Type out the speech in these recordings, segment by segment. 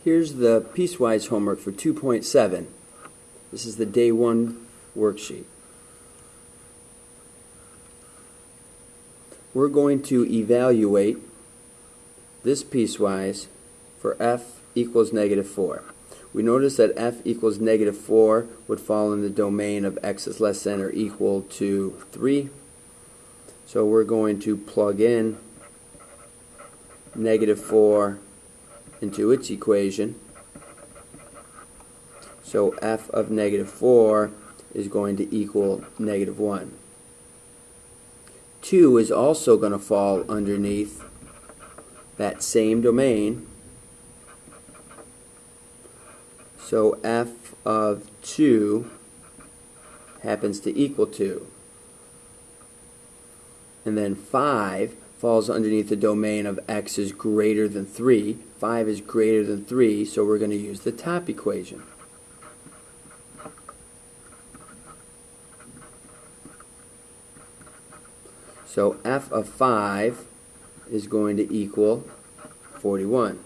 Here's the piecewise homework for 2.7. This is the day 1 worksheet. We're going to evaluate this piecewise for f equals -4. We notice that f equals -4 would fall in the domain of x is less than or equal to 3. So we're going to plug in -4 into its equation. So f of -4 is going to equal -1. 2 is also going to fall underneath that same domain. So f of 2 happens to equal 2. And then 5 falls underneath the domain of x is greater than 3. 5 is greater than 3, so we're going to use the top equation. So f of 5 is going to equal 41.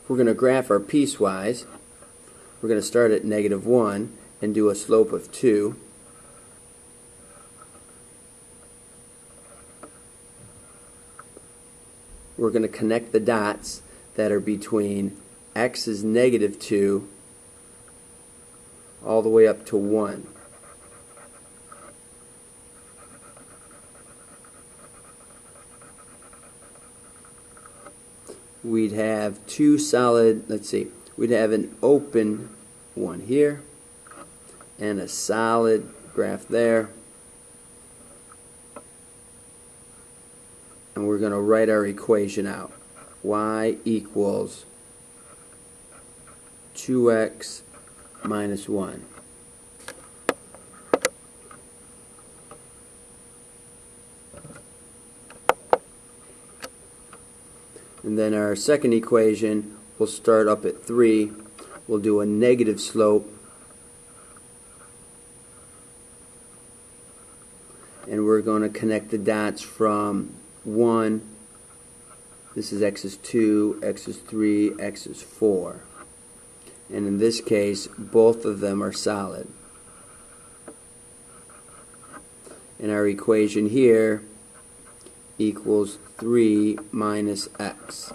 If we're going to graph our piecewise, we're going to start at -1 and do a slope of 2. We're going to connect the dots that are between x is -2 all the way up to 1. We'd have two solid, we'd have an open one here and a solid graph there. And we're going to write our equation out. Y equals 2x minus 1. And then our second equation, we'll start up at 3. We'll do a negative slope. And we're going to connect the dots from 1. This is x is 2, x is 3, x is 4. And in this case, both of them are solid. And our equation here equals 3 minus x.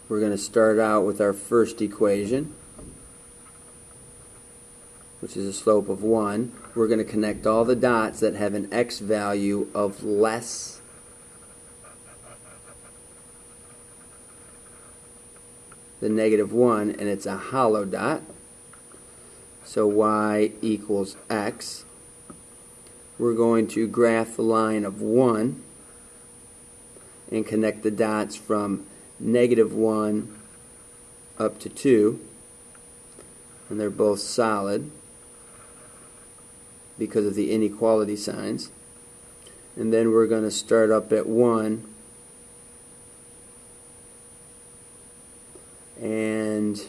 We're going to start out with our first equation, which is a slope of 1. We're going to connect all the dots that have an x value of less than -1, and it's a hollow dot. So y equals x. We're going to graph the line of 1 and connect the dots from -1 up to 2. And they're both solid because of the inequality signs. And then we're going to start up at 1 and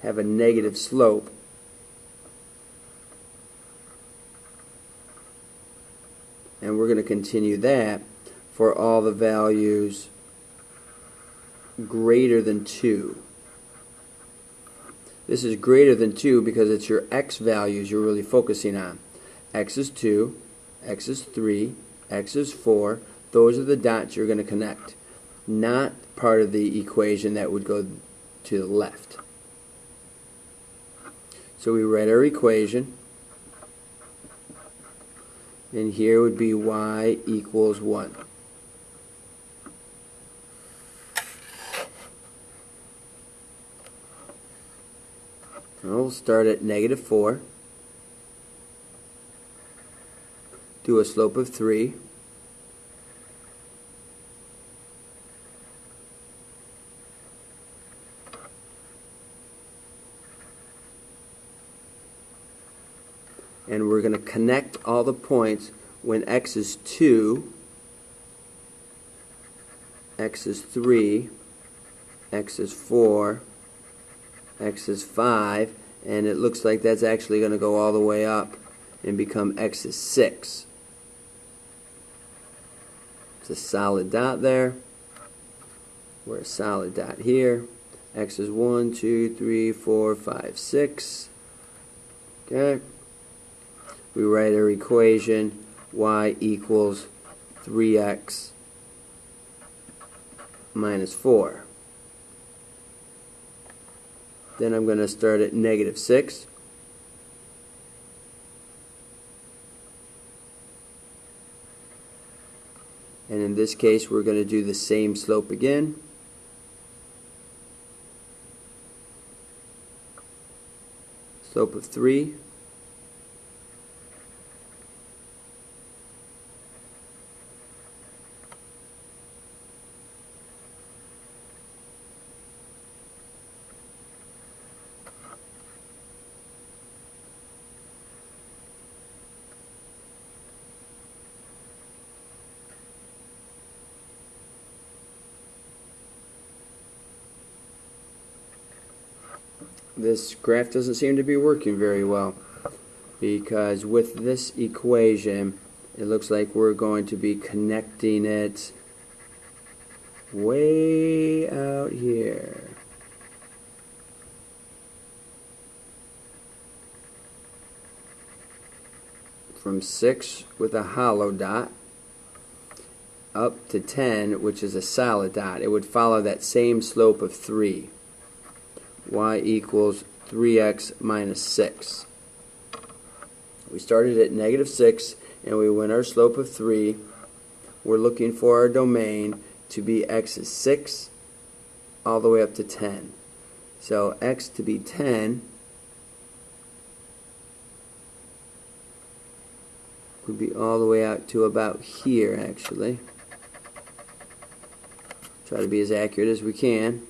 have a negative slope. And we're going to continue that for all the values greater than 2. This is greater than 2 because it's your x values you're really focusing on. X is 2, x is 3, x is 4. Those are the dots you're going to connect, not part of the equation that would go to the left. So we write our equation. And here would be y equals 1. And we'll start at -4. Do a slope of 3. And we're going to connect all the points when x is 2, x is 3, x is 4, x is 5, and it looks like that's actually going to go all the way up and become x is 6. It's a solid dot there. We're a solid dot here. X is 1, 2, 3, 4, 5, 6. Okay. We write our equation y equals 3x minus 4. Then I'm going to start at negative 6. And in this case, we're going to do the same slope again. Slope of 3. This graph doesn't seem to be working very well, because with this equation it looks like we're going to be connecting it way out here. From 6 with a hollow dot up to 10, which is a solid dot. It would follow that same slope of 3. Y equals 3x minus 6. We started at negative 6 and we went our slope of 3. We're looking for our domain to be x is 6 all the way up to 10. So x to be 10 would be all the way out to about here, actually. Try to be as accurate as we can.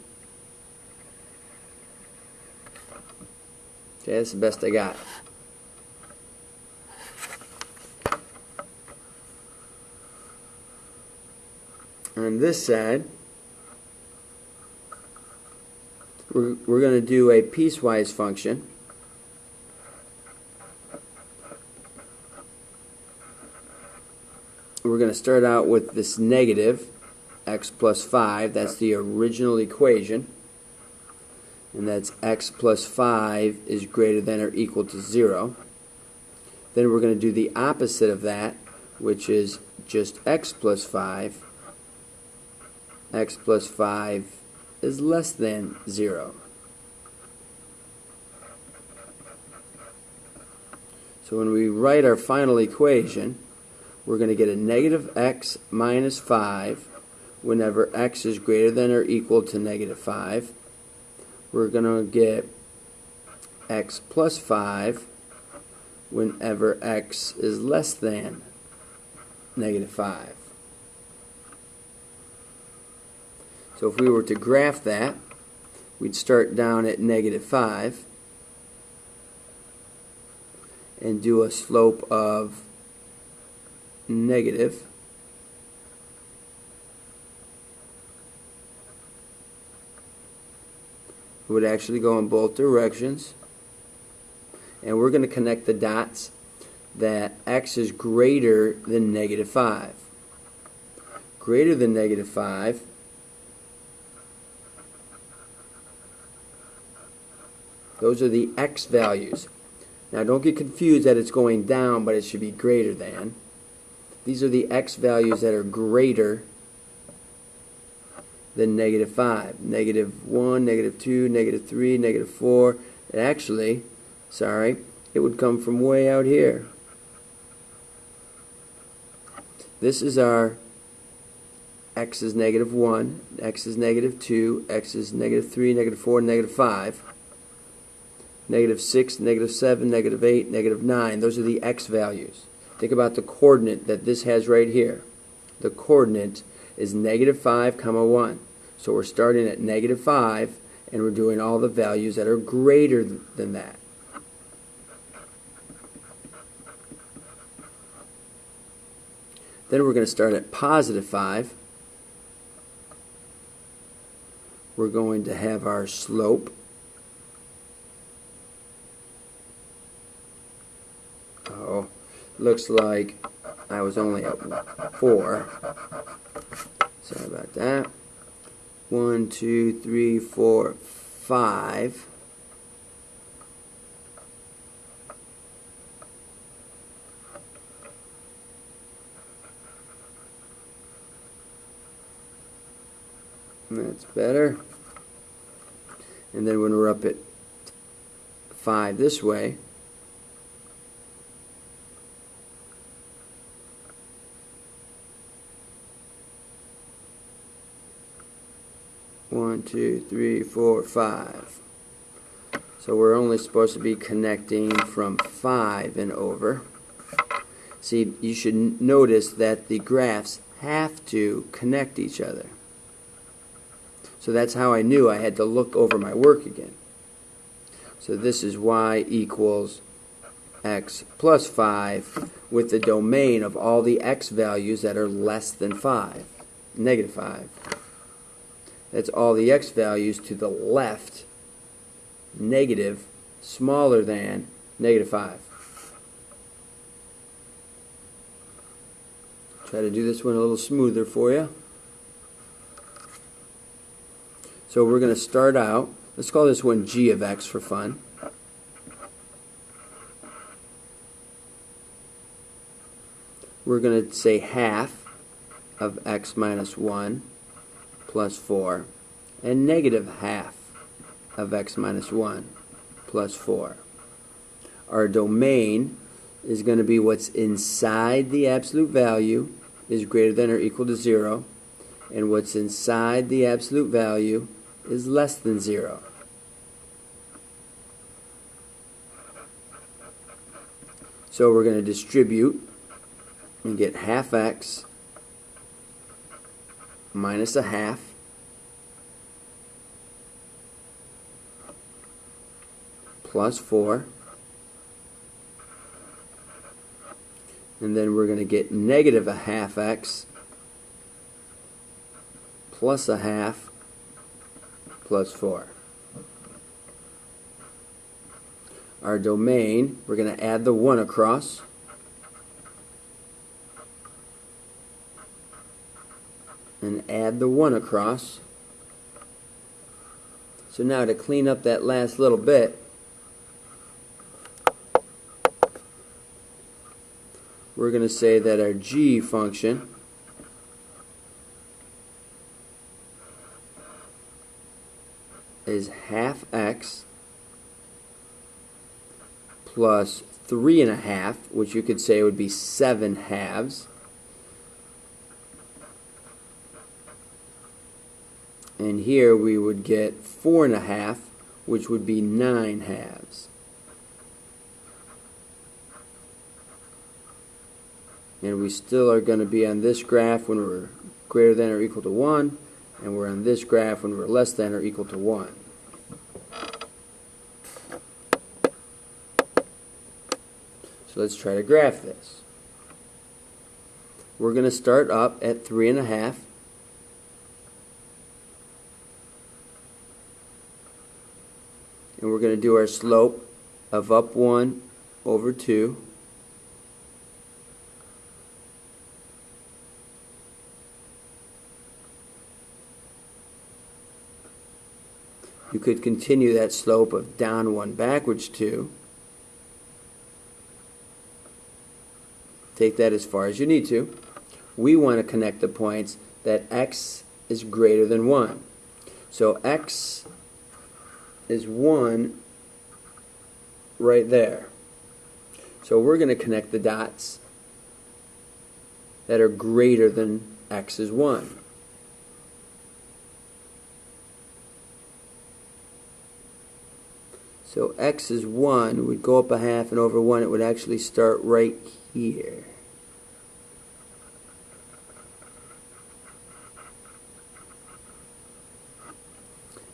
Okay, that's the best I got. On this side, we're going to do a piecewise function. We're going to start out with this negative x plus 5. That's the original equation. And that's x plus 5 is greater than or equal to 0. Then we're going to do the opposite of that, which is just x plus 5. X plus 5 is less than 0. So when we write our final equation, we're going to get a negative x minus 5 whenever x is greater than or equal to negative 5. We're going to get x plus 5 whenever x is less than negative 5. So if we were to graph that, we'd start down at negative 5 and do a slope of negative. It would actually go in both directions. And we're going to connect the dots that x is greater than negative 5. Greater than negative 5 those are the x values. Now don't get confused that it's going down, but it should be greater than. These are the x values that are greater than negative 5. Negative 1, negative 2, negative 3, negative 4. Actually, it would come from way out here. This is our x is negative 1, x is negative 2, x is negative 3, negative 4, negative 5. Negative 6, negative 7, negative 8, negative 9. Those are the x values. Think about the coordinate that this has right here. The coordinate is negative 5, comma 1. So we're starting at negative 5, and we're doing all the values that are greater than that. Then we're going to start at positive 5. We're going to have our slope. Oh, looks like I was only at 4. Sorry about that. 1, 2, 3, 4, 5. That's better. And then when we're up at 5 this way, one, 2, 3, 4, 5. So we're only supposed to be connecting from 5 and over. See, you should notice that the graphs have to connect each other. So that's how I knew I had to look over my work again. So this is y equals x plus 5 with the domain of all the x values that are less than 5, negative 5. That's all the x values to the left, negative, smaller than, negative 5. Try to do this one a little smoother for you. So we're going to start out, let's call this one g of x for fun. We're going to say half of x minus 1 plus 4 and negative half of x minus 1 plus 4. Our domain is going to be what's inside the absolute value is greater than or equal to 0, and what's inside the absolute value is less than 0. So we're going to distribute and get half x minus a half plus 4, and then we're going to get negative a half x plus a half plus 4. Our domain, we're going to add the 1 across. And add the 1 across. So now to clean up that last little bit, we're going to say that our g function is half x plus 3 1/2, which you could say would be 7 halves. And here we would get 4 1/2, which would be 9 halves. And we still are going to be on this graph when we're greater than or equal to 1, and we're on this graph when we're less than or equal to 1. So let's try to graph this. We're going to start up at 3 1/2. And we're going to do our slope of up 1 over 2. You could continue that slope of down 1 backwards 2. Take that as far as you need to. We want to connect the points that x is greater than 1. So x is 1 right there. So we're going to connect the dots that are greater than x is 1. So x is 1 would go up a half, and over 1 it would actually start right here.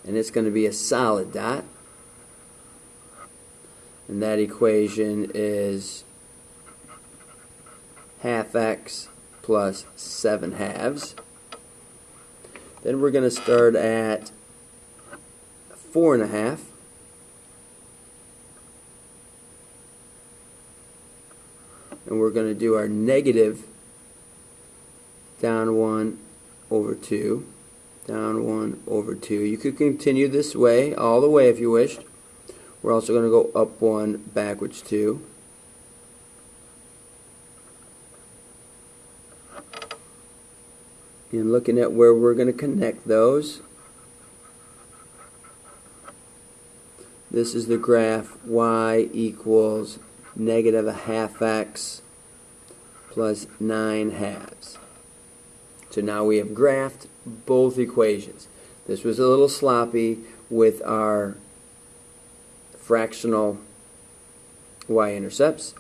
And it's going to be a solid dot. And that equation is half x plus 7 halves. Then we're going to start at 4 1/2. and we're going to do our negative down 1 over 2, down 1 over 2. You could continue this way, all the way if you wished. We're also going to go up 1, backwards 2. And looking at where we're going to connect those, this is the graph y equals negative a half x plus 9 halves. So now we have graphed both equations. This was a little sloppy with our fractional y-intercepts.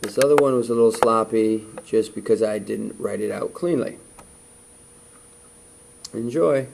This other one was a little sloppy just because I didn't write it out cleanly. Enjoy.